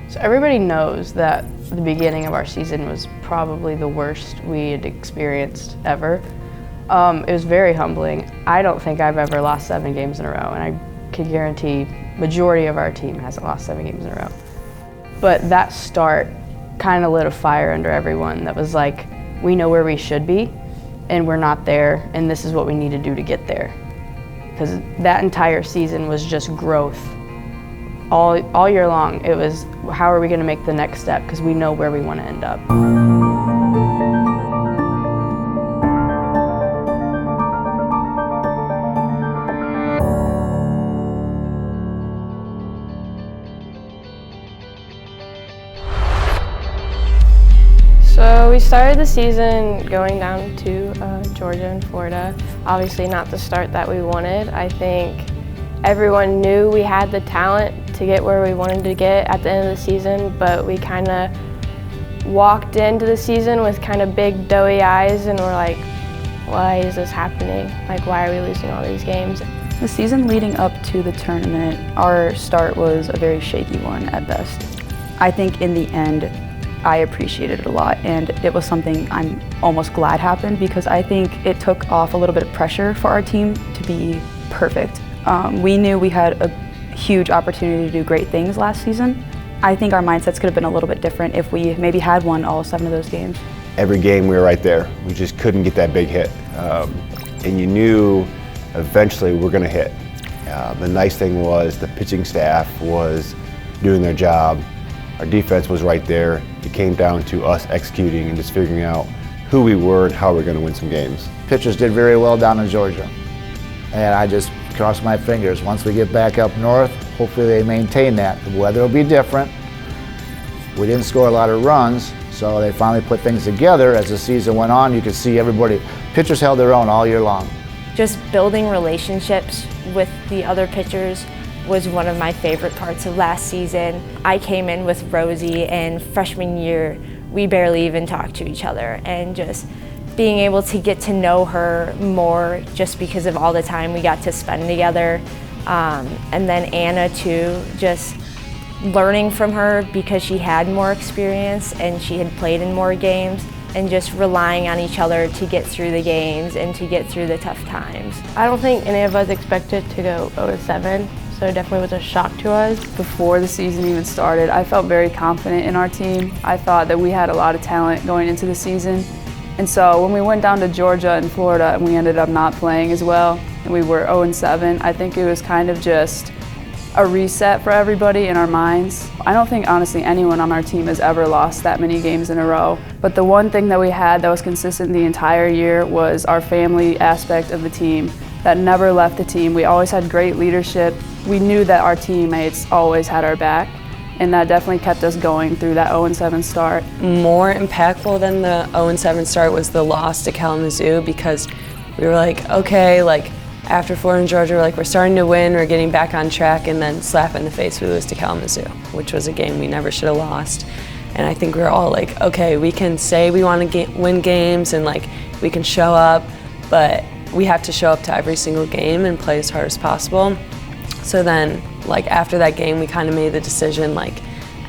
So everybody knows that the beginning of our season was probably the worst we had experienced ever. It was very humbling. I don't think I've ever lost 7 games in a row, and I can guarantee majority of our team hasn't lost 7 games in a row. But that start kind of lit a fire under everyone that was like, we know where we should be, and we're not there, and this is what we need to do to get there. Because that entire season was just growth. All year long, it was how are we going to make the next step, because we know where we want to end up. So we started the season going down to Georgia and Florida. Obviously not the start that we wanted. I think everyone knew we had the talent to get where we wanted to get at the end of the season, but we kind of walked into the season with kind of big doughy eyes and we're like, why is this happening? Like, why are we losing all these games? The season leading up to the tournament, our start was a very shaky one at best. I think in the end, I appreciated it a lot, and it was something I'm almost glad happened because I think it took off a little bit of pressure for our team to be perfect. We knew we had a huge opportunity to do great things last season. I think our mindsets could have been a little bit different if we maybe had won all 7 of those games. Every game we were right there. We just couldn't get that big hit. And you knew eventually we're going to hit. The nice thing was the pitching staff was doing their job. Our defense was right there. It came down to us executing and just figuring out who we were and how we're going to win some games. Pitchers did very well down in Georgia. And I just crossed my fingers. Once we get back up north, hopefully they maintain that. The weather will be different. We didn't score a lot of runs, so they finally put things together. As the season went on, you could see everybody, pitchers held their own all year long. Just building relationships with the other pitchers was one of my favorite parts of last season. I came in with Rosie, and freshman year, we barely even talked to each other, and just being able to get to know her more just because of all the time we got to spend together. And then Anna too, just learning from her because she had more experience and she had played in more games, and just relying on each other to get through the games and to get through the tough times. I don't think any of us expected to go 0-7. So it definitely was a shock to us. Before the season even started, I felt very confident in our team. I thought that we had a lot of talent going into the season. And so when we went down to Georgia and Florida and we ended up not playing as well, and we were 0-7, I think it was kind of just a reset for everybody in our minds. I don't think, honestly, anyone on our team has ever lost that many games in a row. But the one thing that we had that was consistent the entire year was our family aspect of the team that never left the team. We always had great leadership. We knew that our teammates always had our back, and that definitely kept us going through that 0-7 start. More impactful than the 0-7 start was the loss to Kalamazoo, because we were like, okay, like after Florida and Georgia, we're starting to win, we're getting back on track, and then slap in the face, we lose to Kalamazoo, which was a game we never should have lost. And I think we were all like, okay, we can say we want to win games and we can show up, but we have to show up to every single game and play as hard as possible. So then, after that game, we kind of made the decision,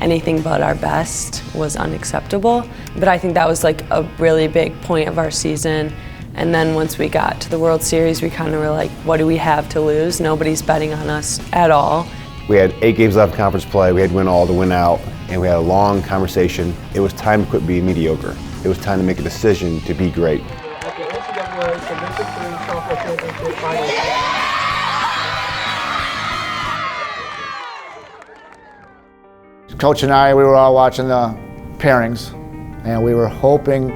anything but our best was unacceptable. But I think that was, a really big point of our season. And then once we got to the World Series, we kind of were like, what do we have to lose? Nobody's betting on us at all. We had 8 games left in conference play. We had to win all to win out, and we had a long conversation. It was time to quit being mediocre. It was time to make a decision to be great. At the NCAA Trine Softball Championship Finals. Coach and I, we were all watching the pairings, and we were hoping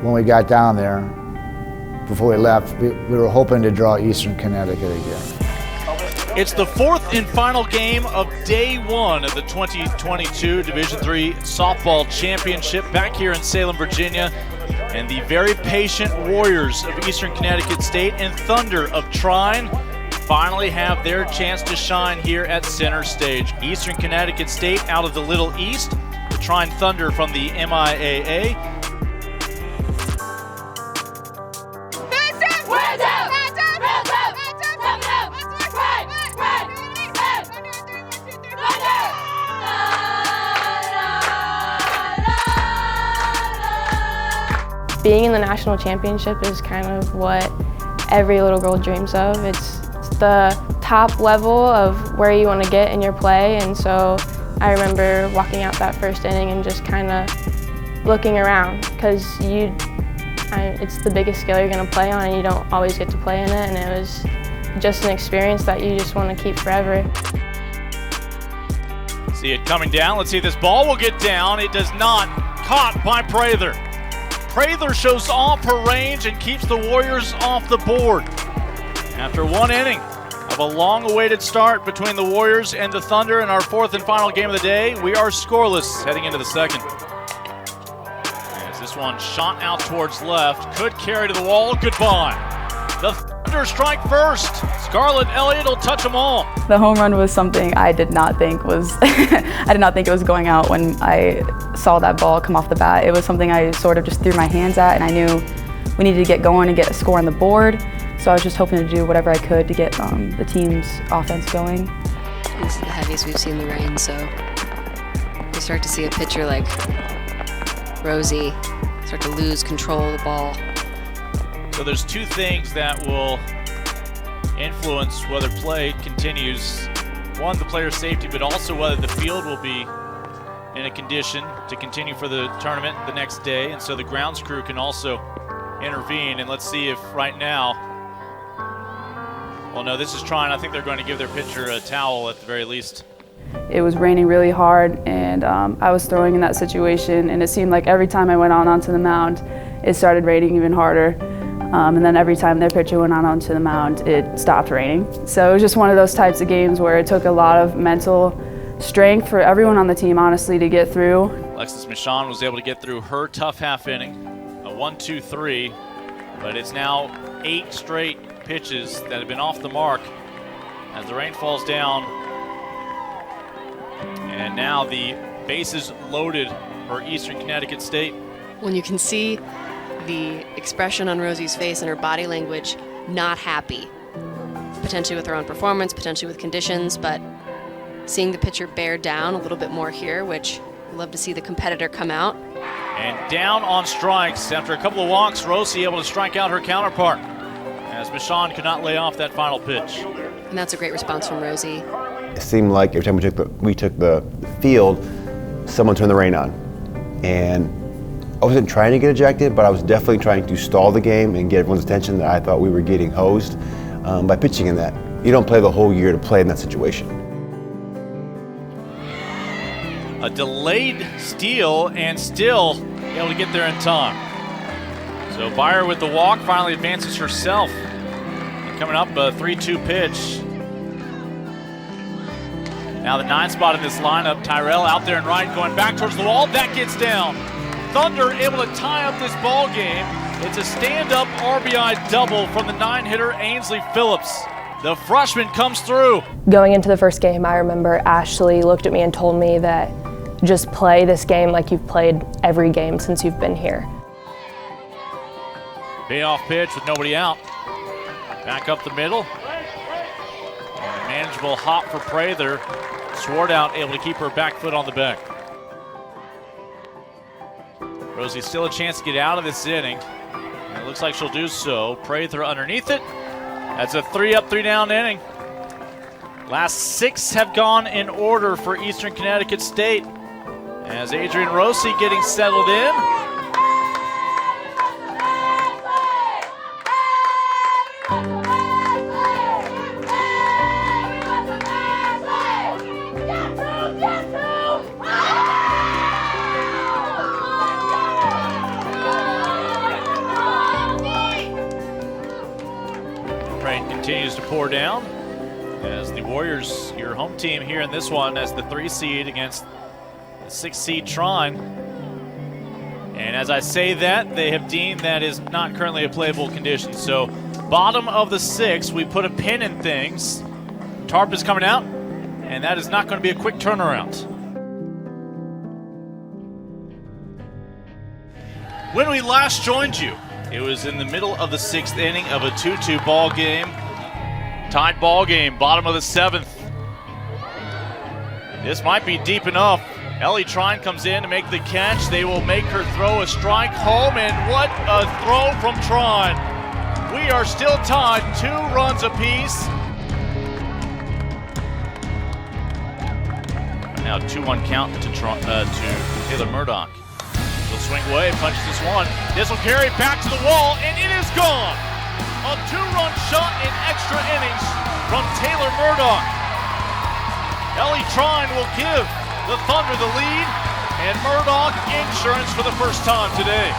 when we got down there, before we left, we were hoping to draw Eastern Connecticut again. It's the 4th and final game of day 1 of the 2022 Division III Softball Championship back here in Salem, Virginia. And the very patient Warriors of Eastern Connecticut State and Thunder of Trine finally have their chance to shine here at center stage. Eastern Connecticut State out of the Little East, the Trine Thunder from the MIAA. being in the national championship is kind of what every little girl dreams of. It's the top level of where you want to get in your play, and so I remember walking out that first inning and just kind of looking around, because it's the biggest scale you're going to play on and you don't always get to play in it, and it was just an experience that you just want to keep forever. See it coming down. Let's see if this ball will get down. It does not. Caught by Prather. Prather shows off her range and keeps the Warriors off the board. After one inning of a long-awaited start between the Warriors and the Thunder in our fourth and final game of the day, we are scoreless heading into the second. As this one shot out towards left, could carry to the wall. Goodbye. The Thunder strike first. Scarlett Elliott will touch them all. The home run was something I did not think was, I did not think it was going out when I saw that ball come off the bat. It was something I sort of just threw my hands at, and I knew we needed to get going and get a score on the board. So I was just hoping to do whatever I could to get the team's offense going. This is the heaviest we've seen the rain, so you start to see a pitcher like Rosie start to lose control of the ball. So there's two things that will influence whether play continues. One, the player's safety, but also whether the field will be in a condition to continue for the tournament the next day. And so the grounds crew can also intervene. And let's see if right now, well, no, this is Trine. I think they're going to give their pitcher a towel at the very least. It was raining really hard, and I was throwing in that situation, and it seemed like every time I went onto the mound, it started raining even harder. And then every time their pitcher went onto the mound, it stopped raining. So it was just one of those types of games where it took a lot of mental strength for everyone on the team, honestly, to get through. Alexis Michon was able to get through her tough half inning, a 1-2-3, but it's now 8 straight pitches that have been off the mark as the rain falls down. And now the bases loaded for Eastern Connecticut State. When you can see the expression on Rosie's face and her body language, not happy. Potentially with her own performance, potentially with conditions, but seeing the pitcher bear down a little bit more here, which we love to see the competitor come out. And down on strikes after a couple of walks, Rosie able to strike out her counterpart as Michon could not lay off that final pitch. And that's a great response from Rosie. It seemed like every time we took the field, someone turned the rain on. And I wasn't trying to get ejected, but I was definitely trying to stall the game and get everyone's attention that I thought we were getting hosed by pitching in that. You don't play the whole year to play in that situation. A delayed steal and still able to get there in time. So Byer with the walk finally advances herself. And coming up, a 3-2 pitch. Now the 9 spot in this lineup, Tyrell out there in right, going back towards the wall. That gets down. Thunder able to tie up this ball game. It's a stand-up RBI double from the 9-hitter Ainsley Phillips. The freshman comes through. Going into the first game, I remember Ashley looked at me and told me that just play this game like you've played every game since you've been here. Payoff pitch with nobody out. Back up the middle. And a manageable hop for Prather. Swartout able to keep her back foot on the back. Rosie still a chance to get out of this inning. And it looks like she'll do so. Prather underneath it. That's a 3-up, 3-down inning. Last 6 have gone in order for Eastern Connecticut State. As Adrian Rossi getting settled in. Rain continues to pour down as the Warriors, your home team here in this one, as the 3 seed against the 6 seed Trine. And as I say that, they have deemed that is not currently a playable condition. So bottom of the 6, we put a pin in things. Tarp is coming out, and that is not going to be a quick turnaround. When we last joined you, it was in the middle of the 6th inning of a 2-2 ball game. Tied ball game, bottom of the 7th. This might be deep enough. Ellie Trine comes in to make the catch. They will make her throw a strike home, and what a throw from Trine. We are still tied 2 runs apiece. Now 2-1 count to Taylor Murdoch. She'll swing away, punches this one. This will carry back to the wall, and it is gone. A 2-run shot in extra innings from Taylor Murdoch. Ellie Trine will give the Thunder the lead, and Murdoch insurance for the first time today.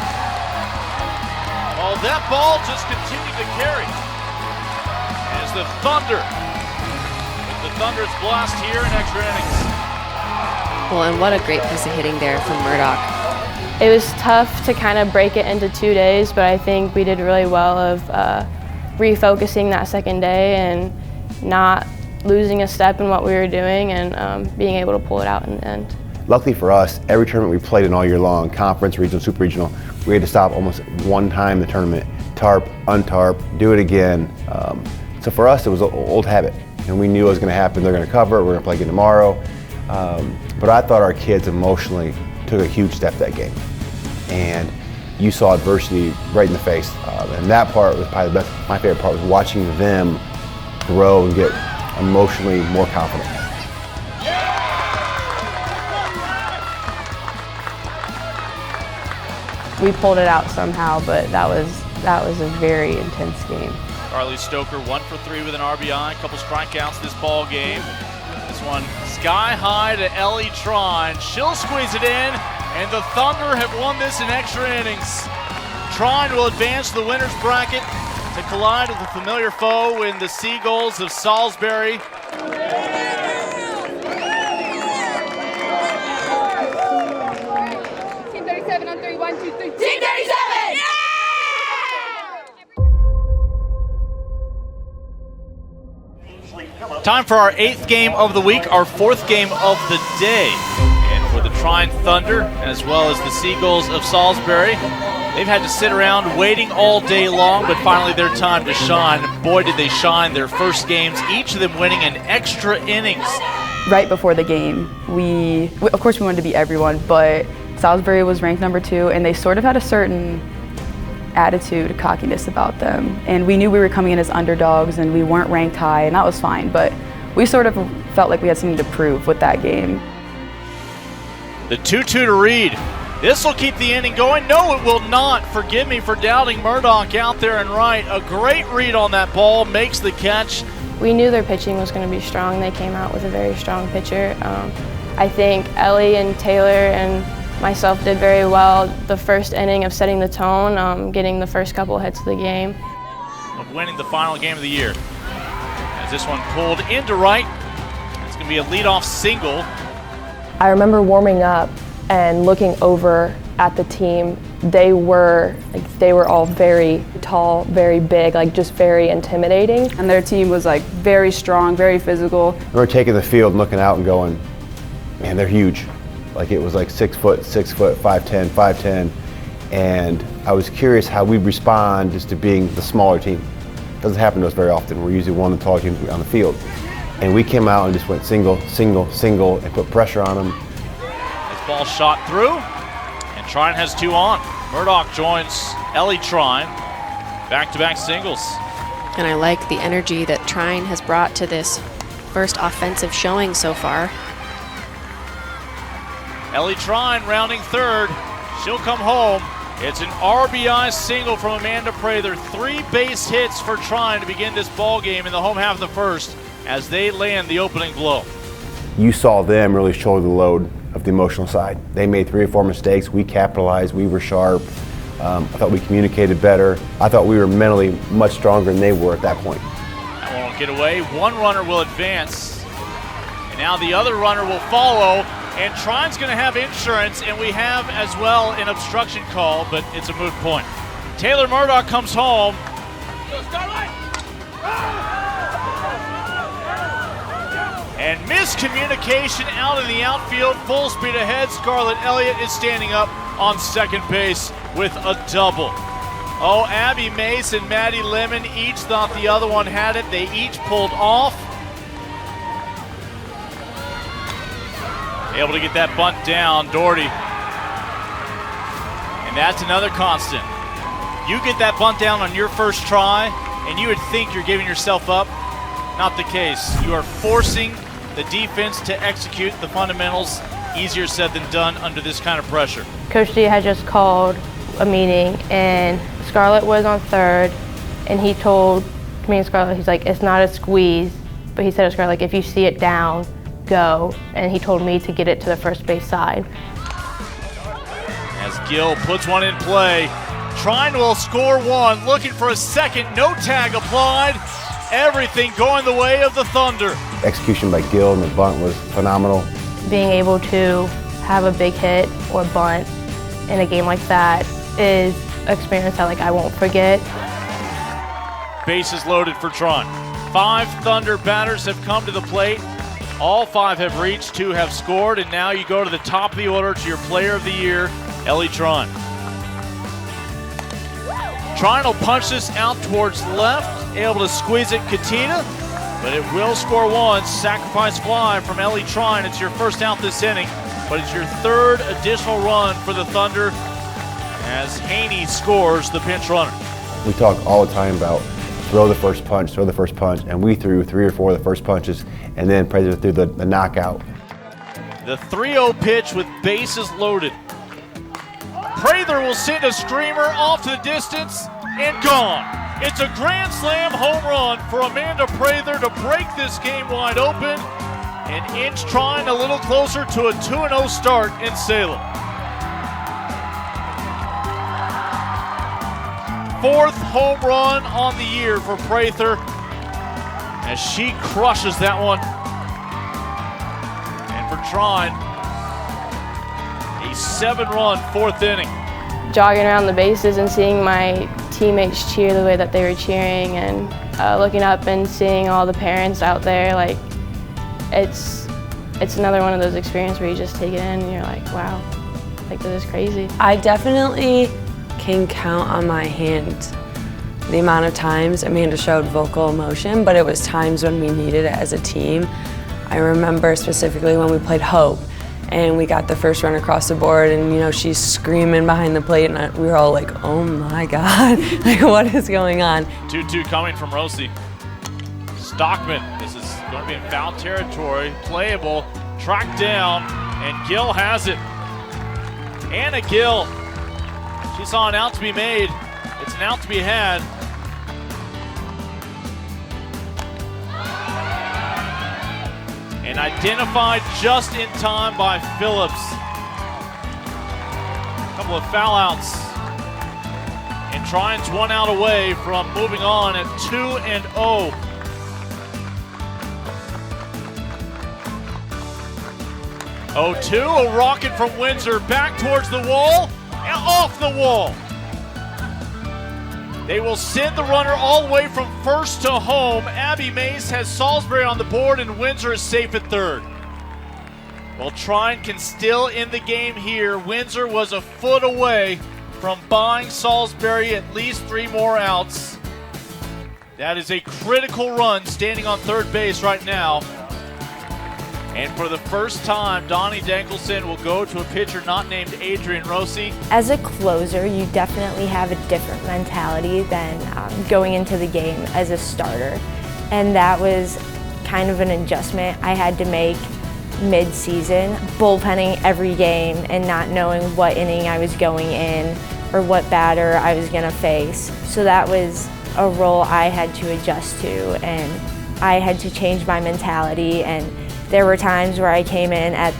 Oh, that ball just continued to carry as the Thunder, with the Thunder's blast here in extra innings. Well, and what a great piece of hitting there from Murdoch. It was tough to kind of break it into 2 days, but I think we did really well of refocusing that second day and not losing a step in what we were doing and being able to pull it out in the end. Luckily for us, every tournament we played in all year long, conference, regional, super regional, we had to stop almost one time in the tournament, tarp, untarp, do it again. So for us, it was an old habit, and we knew it was going to happen. They're going to cover it. We're going to play again tomorrow. But I thought our kids emotionally took a huge step that game, and you saw adversity right in the face. And that part was probably the best. My favorite part was watching them grow and get emotionally more confident. We pulled it out somehow, but that was a very intense game. Carly Stoker 1 for 3 with an RBI, a couple strikeouts this ball game. This one sky high to Ellie Trine. She'll squeeze it in, and the Thunder have won this in extra innings. Trine will advance to the winner's bracket to collide with a familiar foe in the Seagulls of Salisbury. Team 37 on 3, 1, 2, 3. Team 37! Yeah! Time for our 8th game of the week, our 4th game of the day. And for the Trine Thunder, as well as the Seagulls of Salisbury, they've had to sit around waiting all day long, but finally their time to shine. Boy, did they shine. Their first games, each of them winning in extra innings. Right before the game, of course we wanted to beat everyone, but Salisbury was ranked number 2, and they sort of had a certain attitude, cockiness about them. And we knew we were coming in as underdogs, and we weren't ranked high, and that was fine, but we sort of felt like we had something to prove with that game. The 2-2 to Reed. This will keep the inning going. No, it will not. Forgive me for doubting Murdoch out there and right. A great read on that ball, makes the catch. We knew their pitching was going to be strong. They came out with a very strong pitcher. I think Ellie and Taylor and myself did very well the first inning of setting the tone, getting the first couple hits of the game. Of winning the final game of the year. As this one pulled into right, it's going to be a leadoff single. I remember warming up and looking over at the team. They were all very tall, very big, just very intimidating. And their team was very strong, very physical. We were taking the field, looking out and going, man, they're huge. It was 6 foot, 6 foot, 5'10", 5'10", and I was curious how we'd respond just to being the smaller team. It doesn't happen to us very often. We're usually one of the taller teams on the field. And we came out and just went single, single, single, and put pressure on them. This ball shot through, and Trine has 2 on. Murdoch joins Ellie Trine. Back-to-back singles. And I like the energy that Trine has brought to this first offensive showing so far. Ellie Trine rounding third. She'll come home. It's an RBI single from Amanda Prather. 3 base hits for Trine to begin this ball game in the home half of the first as they land the opening blow. You saw them really shoulder the load of the emotional side. They made 3 or 4 mistakes. We capitalized. We were sharp. I thought we communicated better. I thought we were mentally much stronger than they were at that point. That one will get away. One runner will advance. And now the other runner will follow. And Trine's going to have insurance, and we have as well an obstruction call, but it's a moot point. Taylor Murdoch comes home. And miscommunication out in the outfield, full speed ahead. Scarlett Elliott is standing up on second base with a double. Oh, Abby Mace and Maddie Lemon each thought the other one had it. They each pulled off. Able to get that bunt down, Doherty. And that's another constant. You get that bunt down on your first try, and you would think you're giving yourself up. Not the case. You are forcing the defense to execute the fundamentals. Easier said than done under this kind of pressure. Coach D had just called a meeting, and Scarlett was on third, and he told me and Scarlett, he's like, it's not a squeeze, but he said to Scarlett, like, if you see it down, go. And he told me to get it to the first base side. As Gill puts one in play, Trine will score one, looking for a second, no tag applied. Everything going the way of the Thunder. Execution by Gill and the bunt was phenomenal. Being able to have a big hit or bunt in a game like that is an experience that I won't forget. Bases loaded for Trine. 5 Thunder batters have come to the plate. All 5 have reached, 2 have scored, and now you go to the top of the order to your player of the year, Ellie Trine. Trine will punch this out towards left, able to squeeze it Katina, but it will score one. Sacrifice fly from Ellie Trine. It's your first out this inning, but it's your 3rd additional run for the Thunder as Haney scores the pinch runner. We talk all the time about throw the first punch, and we threw 3 or 4 of the first punches, and then Prather threw the knockout. The 3-0 pitch with bases loaded. Prather will send a screamer off to the distance and gone. It's a grand slam home run for Amanda Prather to break this game wide open and inch Trine a little closer to a 2-0 start in Salem. 4th home run on the year for Prather as she crushes that one. And for Trine, a 7-run 4th inning. Jogging around the bases and seeing my teammates cheer the way that they were cheering, and looking up and seeing all the parents out there, it's another one of those experiences where you just take it in and you're like, wow, this is crazy. I definitely can count on my hand the amount of times Amanda showed vocal emotion, but it was times when we needed it as a team. I remember specifically when we played Hope and we got the first run across the board, and she's screaming behind the plate, and we were all like, oh my God, what is going on? 2-2 coming from Rosie. Stockman, this is going to be in foul territory, playable, tracked down, and Gill has it. Anna Gill, she saw an out to be made. It's an out to be had. And identified just in time by Phillips. A couple of foul outs. And Trine's 1 out away from moving on at 2-0. A rocket from Windsor back towards the wall and off the wall. They will send the runner all the way from first to home. Abby Mace has Salisbury on the board, and Windsor is safe at 3rd. Well, Trine can still end the game here. Windsor was a foot away from buying Salisbury at least 3 more outs. That is a critical run standing on 3rd base right now. And for the first time, Donnie Dankelson will go to a pitcher not named Adrian Rossi. As a closer, you definitely have a different mentality than going into the game as a starter. And that was kind of an adjustment I had to make mid-season, bullpenning every game and not knowing what inning I was going in or what batter I was going to face. So that was a role I had to adjust to, and I had to change my mentality. And there were times where I came in at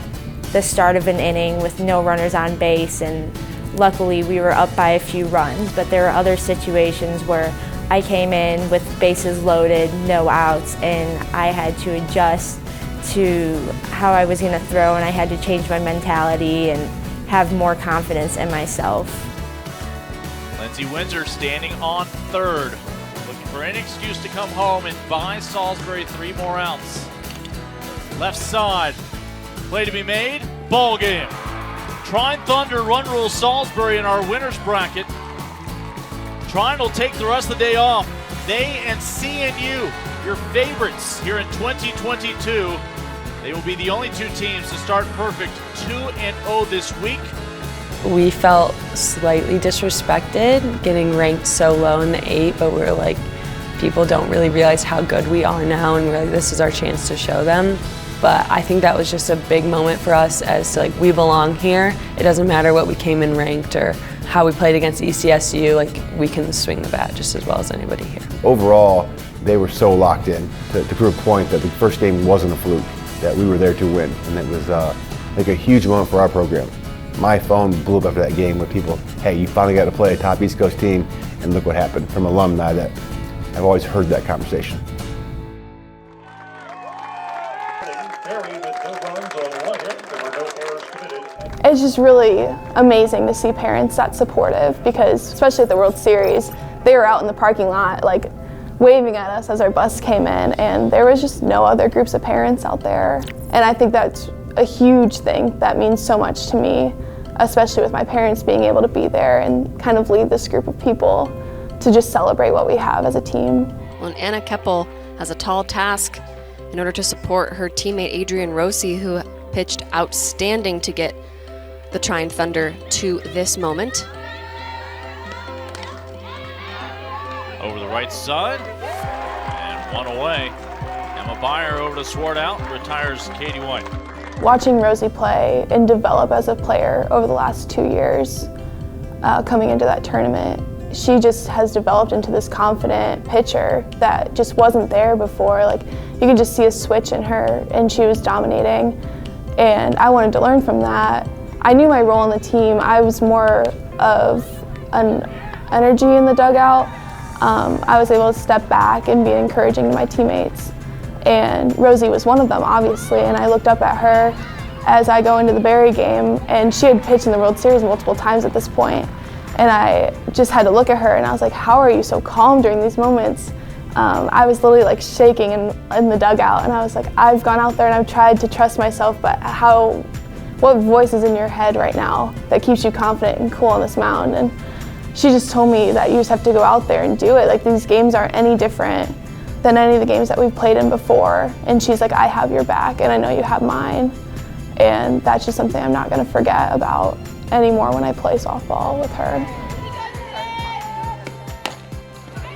the start of an inning with no runners on base, and luckily we were up by a few runs, but there were other situations where I came in with bases loaded, no outs, and I had to adjust to how I was going to throw, and I had to change my mentality and have more confidence in myself. Lindsay Windsor standing on 3rd, looking for any excuse to come home and buy Salisbury 3 more outs. Left side, play to be made, ball game. Trine Thunder run rule Salisbury in our winner's bracket. Trine will take the rest of the day off. They and CNU, your favorites here in 2022. They will be the only two teams to start perfect 2-0 this week. We felt slightly disrespected getting ranked so low in the 8, but we were like, people don't really realize how good we are now, and really this is our chance to show them. But I think that was just a big moment for us as to, like, we belong here. It doesn't matter what we came in ranked or how we played against ECSU, like, we can swing the bat just as well as anybody here. Overall, they were so locked in to prove a point that the first game wasn't a fluke, that we were there to win, and it was like a huge moment for our program. My phone blew up after that game with people, hey, you finally got to play a top East Coast team, and look what happened, from alumni that I've always heard that conversation. It's just really amazing to see parents that supportive, because especially at the World Series, they were out in the parking lot like waving at us as our bus came in, and there was just no other groups of parents out there. And I think that's a huge thing that means so much to me, especially with my parents being able to be there and kind of lead this group of people to just celebrate what we have as a team. Well, and Anna Keppel has a tall task in order to support her teammate Adrian Rossi, who pitched outstanding to get the Trine Thunder to this moment. Over the right side, and one away. Emma Byer over to Swart out, retires Katie White. Watching Rosie play and develop as a player over the last 2 years, coming into that tournament, she just has developed into this confident pitcher that just wasn't there before. Like, you could just see a switch in her, and she was dominating. And I wanted to learn from that. I knew my role on the team. I was more of an energy in the dugout. I was able to step back and be encouraging to my teammates. And Rosie was one of them, obviously, and I looked up at her as I go into the Barry game, and she had pitched in the World Series multiple times at this point. And I just had to look at her, and I was like, how are you so calm during these moments? I was literally like shaking in the dugout, and I was like, I've gone out there and I've tried to trust myself, but what voice is in your head right now that keeps you confident and cool on this mound? And she just told me that you just have to go out there and do it. Like, these games aren't any different than any of the games that we've played in before. And she's like, I have your back, and I know you have mine. And that's just something I'm not gonna forget about anymore when I play softball with her.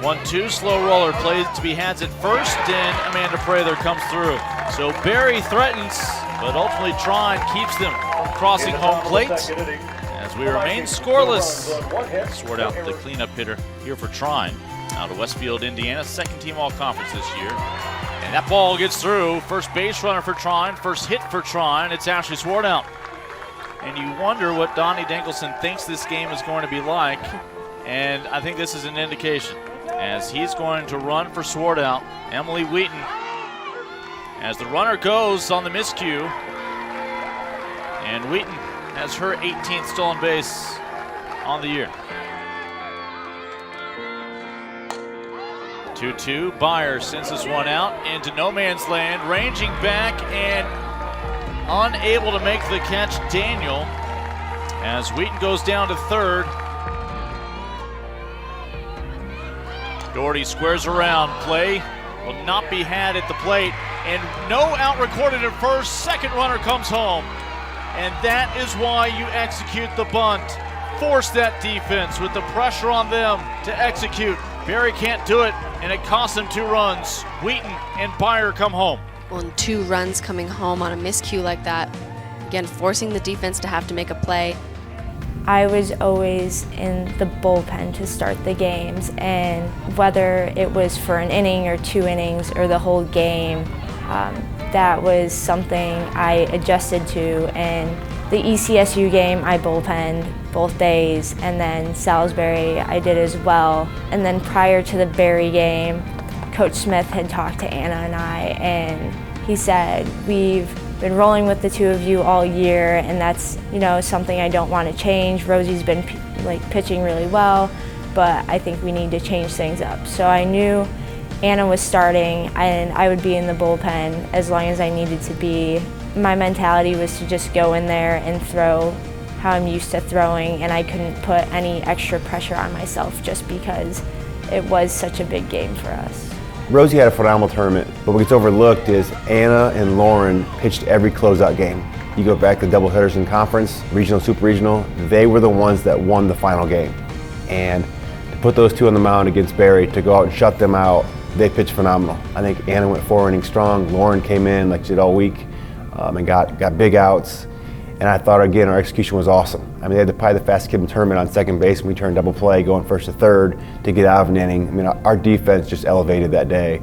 1-2, slow roller plays to be hands at first, and Amanda Prather comes through. So Barry threatens, but ultimately Trine keeps them from crossing home plate as we remain scoreless. Swart out the cleanup hitter here for Trine, out of Westfield, Indiana, second team all-conference this year. And that ball gets through. First base runner for Trine, first hit for Trine. It's Ashley Swart out. And you wonder what Donnie Dankelson thinks this game is going to be like. And I think this is an indication, as he's going to run for Swart out. Emily Wheaton, as the runner goes on the miscue. And Wheaton has her 18th stolen base on the year. 2-2, Byer sends this one out into no man's land, ranging back and unable to make the catch, Daniel, as Wheaton goes down to third. Doherty squares around, play will not be had at the plate, and no out recorded at first. Second runner comes home, and that is why you execute the bunt. Force that defense with the pressure on them to execute. Barry can't do it, and it costs them 2 runs. Wheaton and Byer come home. Well, and 2 runs coming home on a miscue like that, again, forcing the defense to have to make a play. I was always in the bullpen to start the games, and whether it was for an inning or 2 innings or the whole game, that was something I adjusted to. And the ECSU game, I bullpenned both days, and then Salisbury I did as well. And then prior to the Barry game, Coach Smith had talked to Anna and I, and he said, we've been rolling with the 2 of you all year, and that's, you know, something I don't want to change. Rosie's been pitching really well, but I think we need to change things up. So I knew Anna was starting, and I would be in the bullpen as long as I needed to be. My mentality was to just go in there and throw how I'm used to throwing, and I couldn't put any extra pressure on myself just because it was such a big game for us. Rosie had a phenomenal tournament, but what gets overlooked is Anna and Lauren pitched every closeout game. You go back to doubleheaders in conference, regional, super regional, they were the ones that won the final game. And to put those two on the mound against Barry, to go out and shut them out, they pitched phenomenal. I think Anna went 4 innings strong. Lauren came in like she did all week and got big outs. And I thought, again, our execution was awesome. I mean, they had probably the fastest kid in the tournament on second base, and we turned double play, going first to third to get out of an inning. I mean, our defense just elevated that day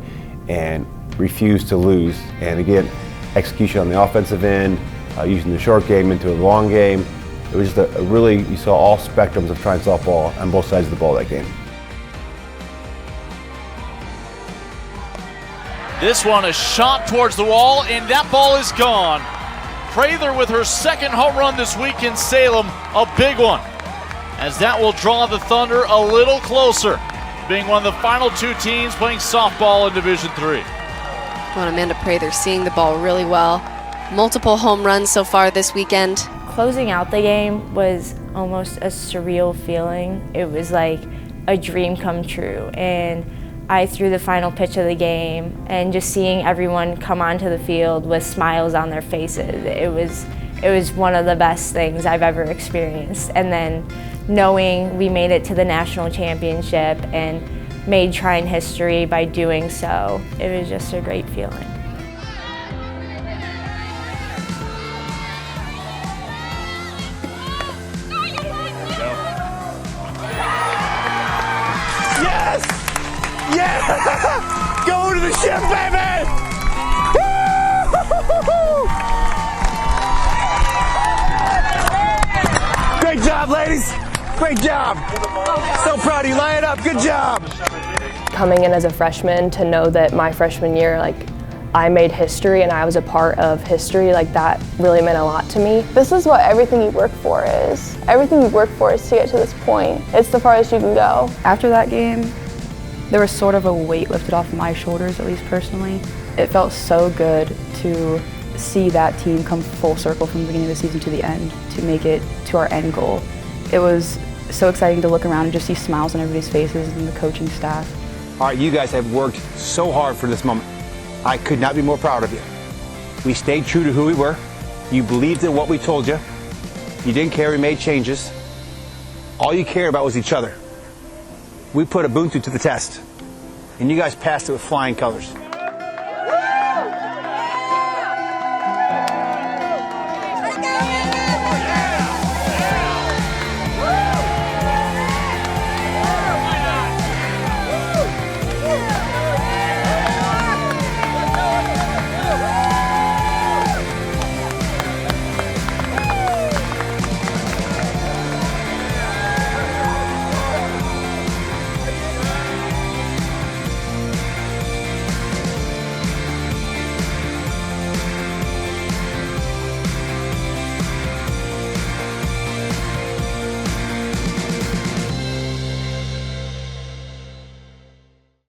and refused to lose. And again, execution on the offensive end, using the short game into the long game. It was just a really, you saw all spectrums of Trine Softball on both sides of the ball that game. This one is shot towards the wall, and that ball is gone. Prather with her second home run this week in Salem, a big one, as that will draw the Thunder a little closer, being one of the final 2 teams playing softball in Division III. Well, Amanda Prather seeing the ball really well. Multiple home runs so far this weekend. Closing out the game was almost a surreal feeling. It was like a dream come true, and I threw the final pitch of the game, and just seeing everyone come onto the field with smiles on their faces, it was one of the best things I've ever experienced. And then knowing we made it to the national championship and made Trine history by doing so, it was just a great feeling. Yeah! Go to the ship, baby! Great job, ladies. Great job. So proud of you. Line it up. Good job. Coming in as a freshman, to know that my freshman year, I made history and I was a part of history, that really meant a lot to me. This is what everything you work for is. Everything you work for is to get to this point. It's the farthest you can go. After that game, there was sort of a weight lifted off my shoulders, at least personally. It felt so good to see that team come full circle from the beginning of the season to the end, to make it to our end goal. It was so exciting to look around and just see smiles on everybody's faces and the coaching staff. All right, you guys have worked so hard for this moment. I could not be more proud of you. We stayed true to who we were. You believed in what we told you. You didn't care we made changes. All you cared about was each other. We put Ubuntu to the test, and you guys passed it with flying colors.